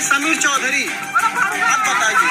समीर चौधरी, आप बताइए।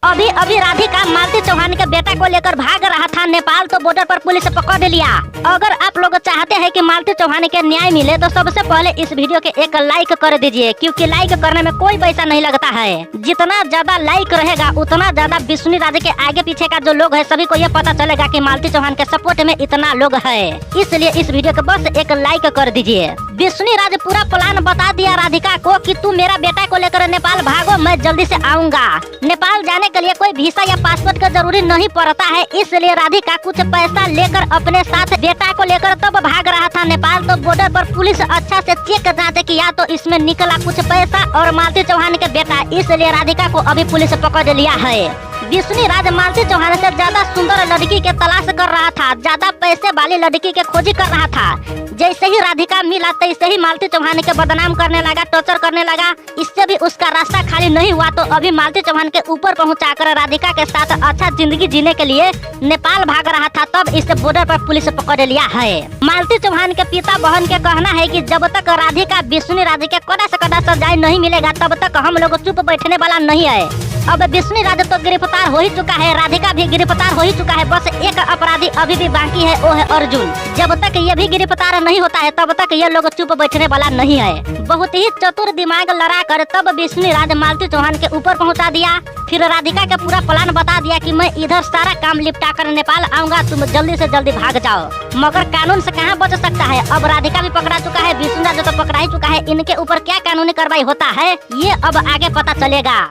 अभी अभी राधिका मालती चौहान के बेटा को लेकर भाग रहा था नेपाल, तो बॉर्डर पर पुलिस पकड़ लिया। अगर आप लोग चाहते हैं कि मालती चौहान के न्याय मिले तो सबसे पहले इस वीडियो के एक लाइक कर दीजिए, क्योंकि लाइक करने में कोई पैसा नहीं लगता है। जितना ज्यादा लाइक रहेगा उतना ज्यादा विष्णु राज के आगे पीछे का जो लोग है सभी को ये पता चलेगा कि मालती चौहान के सपोर्ट में इतना लोग है। इसलिए इस वीडियो को बस एक लाइक कर दीजिए। विष्णु राज पूरा प्लान बता दिया राधिका को कि तू मेरा बेटा को लेकर नेपाल भागो, मैं जल्दी से आऊंगा। नेपाल जाने के लिए कोई वीसा या पासपोर्ट का जरूरी नहीं पड़ता है, इसलिए राधिका कुछ पैसा लेकर अपने साथ बेटा को लेकर तब भाग रहा था नेपाल। तो बॉर्डर पर पुलिस अच्छा से चेक जांच किया तो इसमें निकला कुछ पैसा और मालती चौहान के बेटा, इसलिए राधिका को अभी पुलिस पकड़ लिया है। विष्णु राज मालती चौहान से ज्यादा सुंदर लड़की के तलाश कर रहा था, ज्यादा पैसे वाली लड़की के खोजी कर रहा था। जैसे ही राधिका मिला तैसे ही मालती चौहान के बदनाम करने लगा, टॉर्चर करने लगा। इससे भी उसका रास्ता खाली नहीं हुआ तो अभी मालती चौहान के ऊपर पहुंचाकर राधिका के साथ अच्छा जिंदगी जीने के लिए नेपाल भाग रहा था, तब इसे बॉर्डर पर पुलिस पकड़ लिया है। मालती चौहान के पिता बहन के कहना है कि जब तक राधिका विष्णु राज के कड़ा से कड़ा सजाए नहीं मिलेगा तब तक हम लोग चुप बैठने वाला नहीं है। अब विष्णु राज तो गिरफ्तार हो ही चुका है, राधिका भी गिरफ्तार हो ही चुका है, बस एक अपराधी अभी भी बाकी है, वो है अर्जुन। जब तक ये भी गिरफ्तार नहीं होता है तब तक ये लोग चुप बैठने वाला नहीं है। बहुत ही चतुर दिमाग लड़ा कर तब विष्णु राज मालती चौहान के ऊपर पहुंचा दिया। फिर राधिका का पूरा प्लान बता दिया कि मैं इधर सारा काम निपटा कर नेपाल आऊंगा, तुम जल्दी से जल्दी भाग जाओ। मगर कानून से कहाँ बच सकता है, अब राधिका भी पकड़ा चुका है, विष्णु राज तो पकड़ा ही चुका है। इनके ऊपर क्या कानूनी कार्रवाई होता है ये अब आगे पता चलेगा।